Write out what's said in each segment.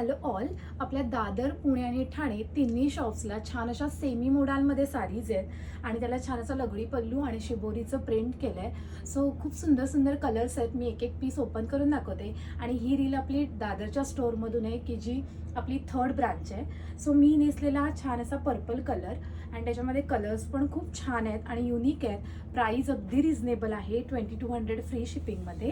Hello all. आपल्या दादर, पुणे आणि ठाणे तिन्ही शॉप्सला छान अशा सेमी मोडालमध्ये साडीज आहेत आणि त्याला छान असा लगडी पल्लू आणि शिबोरीचं प्रिंट केलं आहे. सो खूप सुंदर सुंदर कलर्स आहेत. मी एक एक पीस ओपन करून दाखवते आणि ही रील आपली दादरच्या स्टोअरमधून आहे की जी आपली थर्ड ब्रांच आहे. सो मी नेसलेला हा छान असा पर्पल कलर आणि त्याच्यामध्ये कलर्स पण खूप छान आहेत आणि युनिक आहेत. प्राईस अगदी रिझनेबल आहे, 2200 फ्री शिपिंगमध्ये.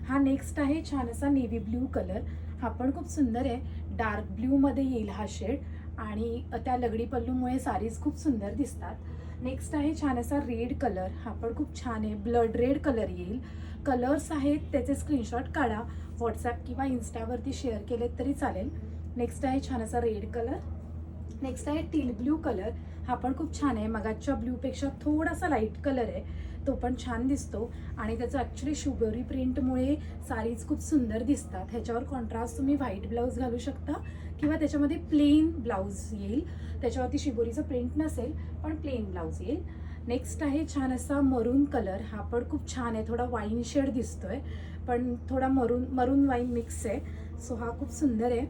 हा नेक्स्ट आहे छान असा नेव्ही ब्ल्यू कलर. हा पण खूप सुंदर आहे. डार्क ब्ल्यूमध्ये येईल हा शेड आणि त्या लगडी पल्लूमुळे साडीज खूप सुंदर दिसतात. नेक्स्ट आहे छान असा रेड कलर. हा पण खूप छान आहे, ब्लड रेड कलर येईल. कलर्स आहेत त्याचे स्क्रीनशॉट काढा, व्हॉट्सॲप किंवा इन्स्टावरती शेअर केलेत तरी चालेल. नेक्स्ट आहे छान असा रेड कलर. नेक्स्ट आहे टील ब्ल्यू कलर. हा पण खूप छान आहे, मगाच्या ब्ल्यूपेक्षा थोडासा लाईट कलर आहे, तो पण छान दिसतो आणि त्याचं ॲक्च्युली शुगरी प्रिंटमुळे साडीज खूप सुंदर दिसतात. ह्याच्यावर कॉन्ट्रास्ट तुम्ही व्हाईट ब्लाऊज घालू शकता किंवा त्याच्यामध्ये प्लेन ब्लाऊज येईल. त्याच्यावरती शिबोरीचं प्रिंट नसेल पण प्लेन ब्लाऊज येईल. नेक्स्ट आहे छान असा मरून कलर. हा पण खूप छान आहे, थोडा वाईन शेड दिसतोय पण थोडा मरून वाईन मिक्स आहे. सो हा खूप सुंदर आहे.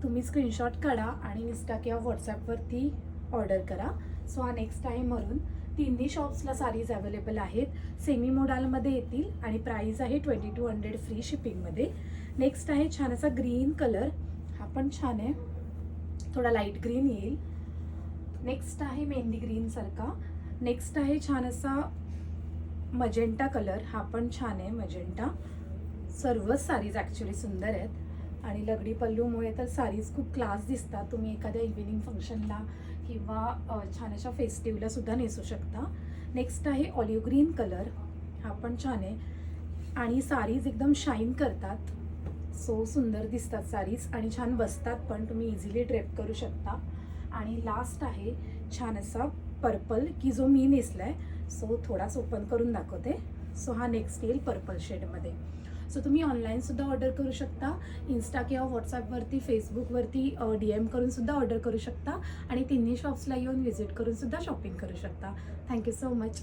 तुम्ही स्क्रीनशॉट काढा आणि इन्स्टा किंवा व्हॉट्सॲपवरती ऑर्डर करा. सो हा नेक्स्ट आहे मरून. तिन्ही शॉप्सला साडीज अवेलेबल आहेत, सेमी मोडालमध्ये येतील आणि प्राईस आहे 2200 फ्री शिपिंगमध्ये. नेक्स्ट आहे छान असा ग्रीन कलर. हा पण छान आहे, थोडा लाईट ग्रीन येईल. नेक्स्ट आहे मेहंदी ग्रीन सारखा. नेक्स्ट आहे छान असा मजेंटा कलर. हा पण छान आहे मजेंटा. सर्वच साडीज ॲक्च्युली सुंदर आहेत आणि लगडी पल्लूमुळे तर साडीज खूप क्लास दिसतात. तुम्ही एखाद्या इव्हिनिंग फंक्शनला किंवा छान अशा फेस्टिवला सुद्धा नेसू शकता. नेक्स्ट आहे ऑलिव्ह ग्रीन कलर. हा पण छान आहे आणि साडीज एकदम शाईन करतात. सो सुंदर दिसतात साडीज आणि छान बसतात पण, तुम्ही इझिली ड्रेप करू शकता. आणि लास्ट आहे छान असा पर्पल की जो मी नेसला आहे. सो थोडाच ओपन करून दाखवते. सो हा नेक्स्ट येईल पर्पल शेडमध्ये. सो तुम्ही ऑनलाईनसुद्धा ऑर्डर करू शकता, इन्स्टा किंवा व्हॉट्सॲपवरती, फेसबुकवरती DM करूनसुद्धा ऑर्डर करू शकता आणि तिन्ही शॉप्सला येऊन व्हिजिट करूनसुद्धा शॉपिंग करू शकता. Thank you so much.